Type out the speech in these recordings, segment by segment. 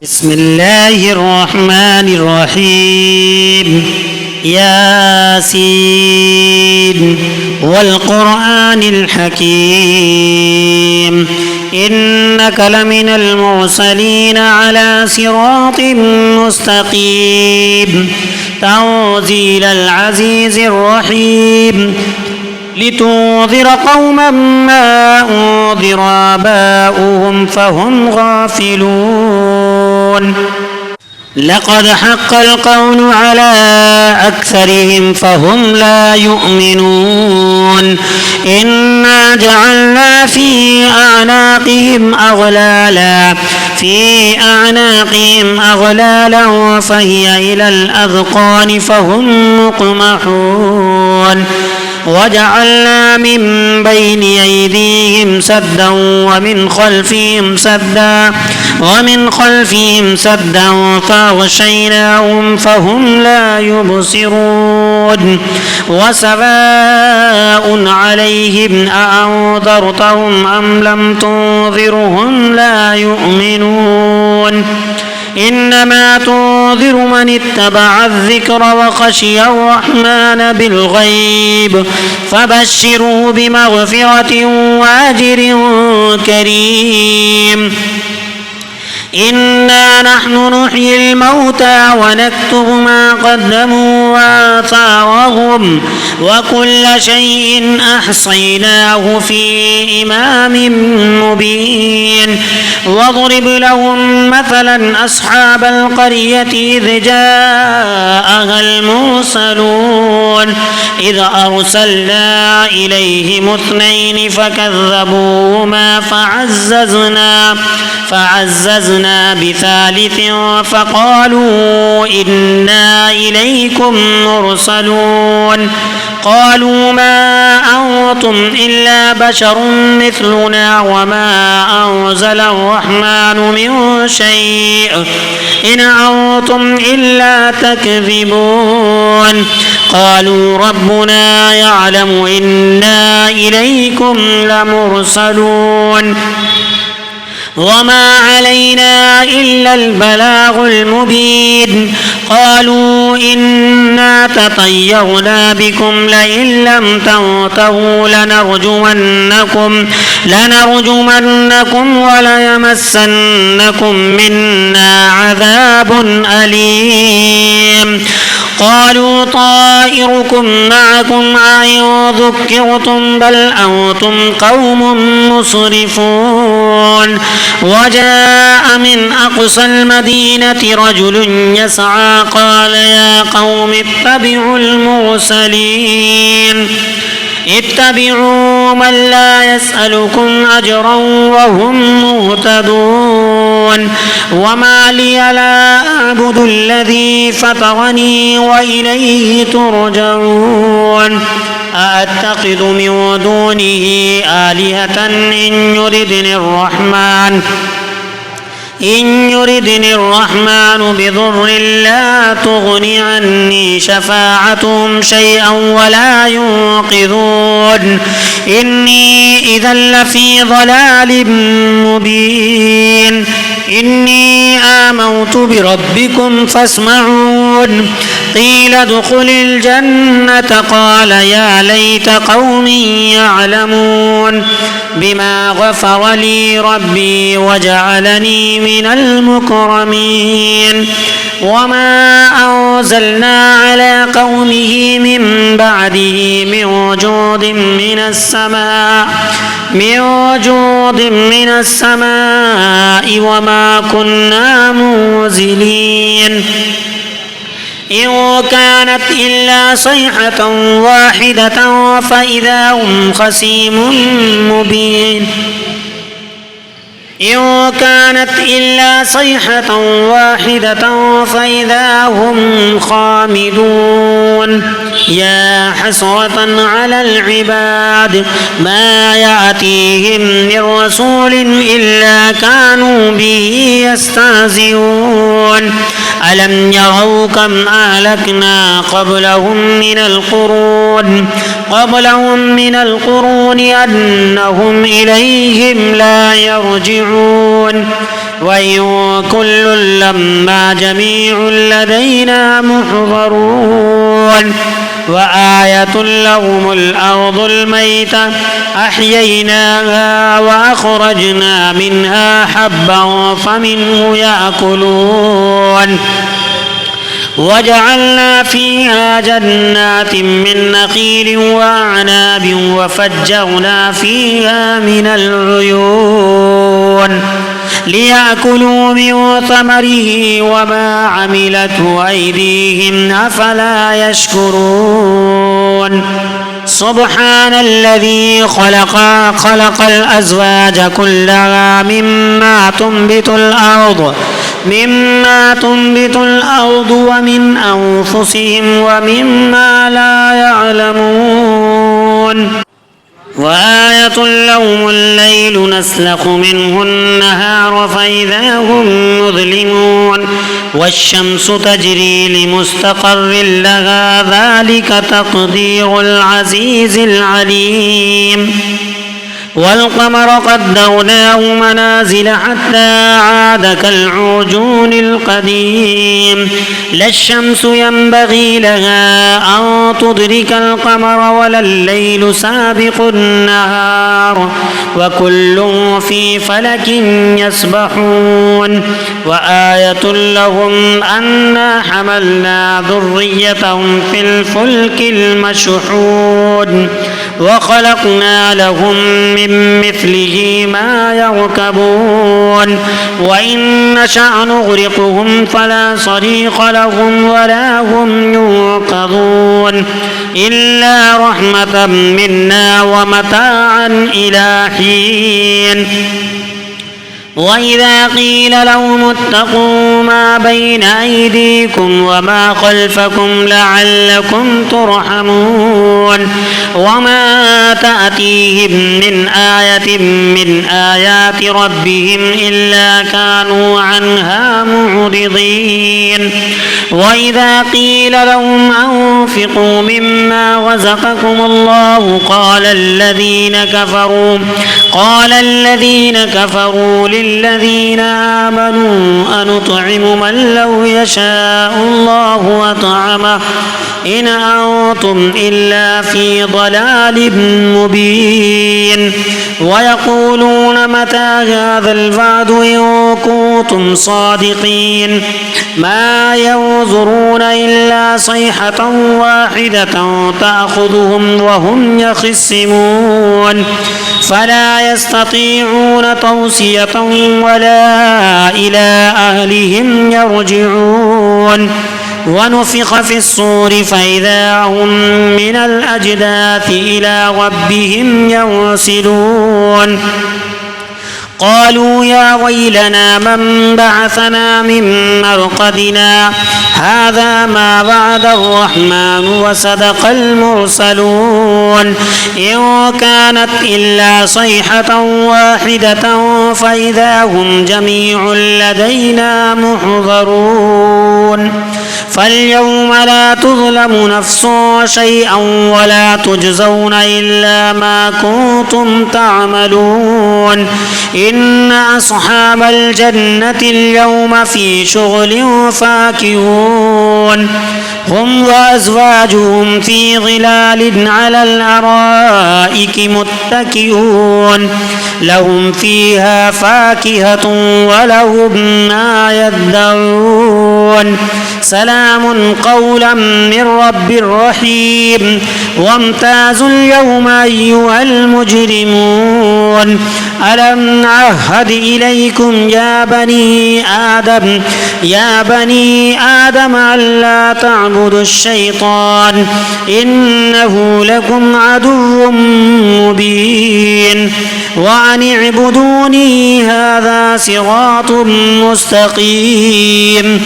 بسم الله الرحمن الرحيم. ياسين والقرآن الحكيم إنك لمن المرسلين على صراط مستقيم تنزيل العزيز الرحيم لتنذر قوما ما أنذر آباؤهم فهم غافلون. لقد حق القول على أكثرهم فهم لا يؤمنون. إنا جعلنا في أعناقهم أغلالا فهي إلى الأذقان فهم مقمحون. وجعلنا من بين أيديهم سدا ومن خلفهم سدا فأغشيناهم فهم لا يبصرون. وسواء عليهم أأنذرتهم أم لم تنذرهم لا يؤمنون. إنما تنذر من اتبع الذكر وخشي الرحمن بالغيب فبشره بمغفرة وأجر كريم. إنا نحن نحيي الموتى ونكتب ما قدموا وآثارهم وكل شيء أحصيناه في إمام مبين. واضرب لهم مثلا أصحاب القرية إذ جاءها المرسلون إذ أرسلنا إليهم 2 فكذبوهما فعززنا بثالث فقالوا إنا إليكم مرسلون. قالوا ما أنتم إلا بشر مثلنا وما أنزل الرحمن من شيء إن أنتم إلا تكذبون. قالوا ربنا يعلم إنا إليكم لمرسلون وما علينا إلا البلاغ المبين. قالوا إنا تطيرنا بكم لئن لم تنتهوا لنرجمنكم وليمسنكم منا عذاب أليم. قالوا طائركم معكم أئن ذكرتم بل أنتم قوم مسرفون. وجاء من أقصى المدينة رجل يسعى قال يا قوم اتبعوا من لا يسألكم أجرا وهم مهتدون. وما لي لا أعبد الذي فطرني وإليه ترجعون. أأتخذ من دونه آلهة إن يردني الرحمن بضر لا تغني عني شفاعتهم شيئا ولا ينقذون. إني إذا لفي ضلال مبين. إني آمنت بربكم فاسمعون. قيل ادخل الجنة قال يا ليت قومي يعلمون بما غفر لي ربي وجعلني من المكرمين. وما أنزلنا على قومه من بعده من وجود من السماء وما كنا منزلين. إن كانت إلا صيحة واحدة فإذا هم خصيم مبين. إن كانت إلا صيحة واحدة فإذا هم خامدون. يا حسرة على العباد ما يأتيهم من رسول إلا كانوا به يستهزئون. ألم يروا كم أهلكنا قبلهم من القرون أنهم إليهم لا يرجعون. وإن كل لما جميع لدينا محضرون وآية لهم الأرض الميتة أحييناها وأخرجنا منها حبا فمنه يأكلون وجعلنا فيها جنات من نخيل وأعناب وفجرنا فيها من العيون ليأكلوا من ثمره وما عملته أيديهم أفلا يشكرون سبحان الذي خلق الأزواج كلها مما تنبت الأرض ومن أنفسهم ومما لا يعلمون وآية لهم الليل نسلخ منه النهار فإذا هم مظلمون والشمس تجري لمستقر لها ذلك تقدير العزيز العليم والقمر قدرناه منازل حتى عاد كالعرجون القديم لا الشمس ينبغي لها أن تدرك القمر ولا الليل سابق النهار وكل في فلك يسبحون وآية لهم أنا حملنا ذريتهم في الفلك المشحون وخلقنا لهم من مثله ما يركبون وإن نشأ نغرقهم فلا صريخ لهم ولا هم ينقذون إلا رحمة منا ومتاعا إلى حين وإذا قيل لهم اتقوا ما بين أيديكم وما خلفكم لعلكم ترحمون وما تأتيهم من آية من آيات ربهم إلا كانوا عنها معرضين وإذا قيل لهم أنفقوا مما رزقكم الله قال الذين كفروا للذين آمنوا أنطعم من لو يشاء الله أطعمه إن أنتم إلا في ضلال مبين ويقولون متى هذا الوعد إن كنتم صادقين ما ينظرون إلا صيحة واحدة تأخذهم وهم يخصمون فلا يستطيعون توصية ولا إلى أهلهم يرجعون ونفخ في الصور فإذا هم من الأجداث إلى ربهم ينسلون قالوا يا ويلنا من بعثنا من مرقدنا هذا ما وعد الرحمن وصدق المرسلون إن كانت إلا صيحة واحدة فإذا هم جميع لدينا محضرون فاليوم لا تظلم نفس شيئا ولا تجزون إلا ما كنتم تعملون إن أصحاب الجنة اليوم في شغل فاكهون هم وأزواجهم في ظلال على الأرائك متكئون لهم فيها فاكهة ولهم ما يدعون سلام قولا من رب رحيم وامتازوا اليوم أيها المجرمون ألم نعهد إليكم يا بني آدم ألا تعبدوا الشيطان إنه لكم عدو مبين وأن اعبدوني هذا صراط مستقيم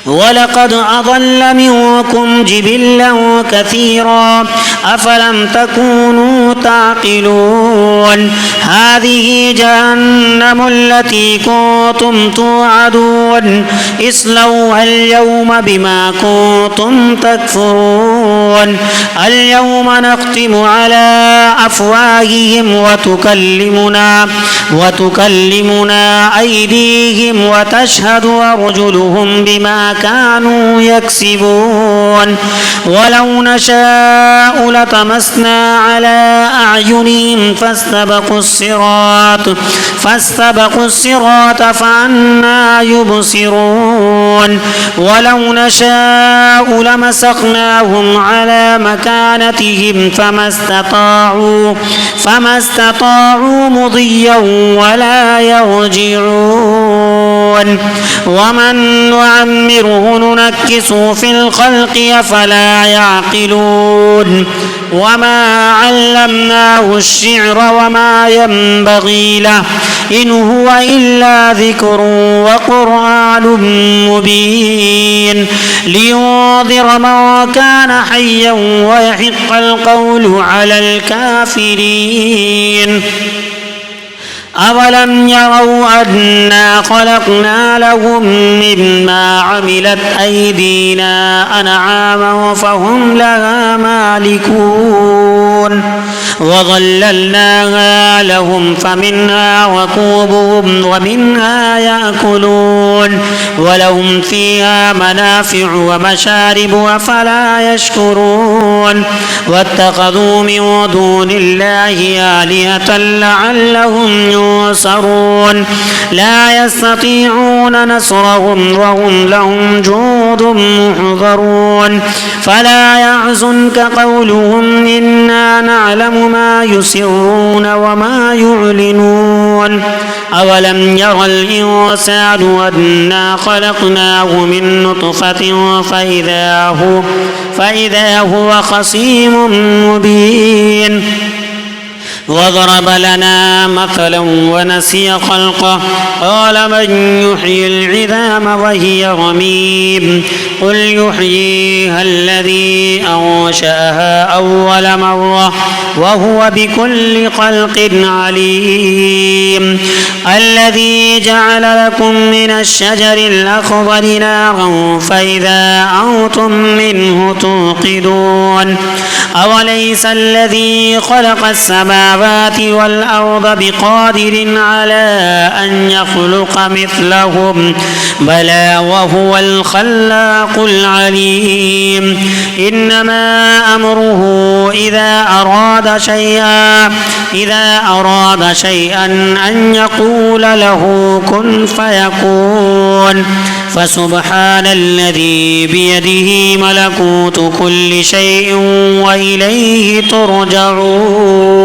ولقد أضل منكم جبلا كثيرا أفلم تكونوا تعقلون هذه جهنم التي كنتم توعدون اصلوها اليوم بما كنتم تكفرون اليوم نختم على أفواههم وتكلمنا أيديهم وتشهد أرجلهم بما كانوا يكسبون ولو نشاء لطمسنا على أعينهم فاستبقوا الصراط فأنى يبصرون ولو نشاء لمسخناهم على مكانتهم فما استطاعوا مضيا ولا يرجعون ومن نعمره ننكسه في الخلق أفلا يعقلون وما علمناه الشعر وما ينبغي له إن هو إلا ذكر وقرآن مبين لينذر من كان حيا ويحق القول على الكافرين أولم يروا أنا خلقنا لهم مما عملت أيدينا أنعاما فهم لها مالكون وظللناها لهم فمنها ركوبهم ومنها يأكلون ولهم فيها منافع ومشارب أفلا يشكرون واتخذوا من دون الله آلهة لعلهم ينصرون لا يستطيعون نصرهم وهم لهم جند محضرون فلا يحزنك قولهم إنا نعلم ما يسرون وما يعلنون أولم ير الإنسان أنا خلقناه من نطفة فإذا هو خصيم مبين وضرب لنا مثلا ونسي خلقه قال من يحيي العظام وهي رميم قل يحييها الذي أنشأها أول مرة وهو بكل خلق عليم الذي جعل لكم من الشجر الأخضر نارا فإذا أنتم منه توقدون أوليس الذي خلق السماوات والأرض بقادر على أن يخلق مثلهم بلى وهو الخلاق العليم إنما أمره إذا أراد شيئا أن يقول له كن فيكون فسبحان الذي بيده ملكوت كل شيء وإليه ترجعون.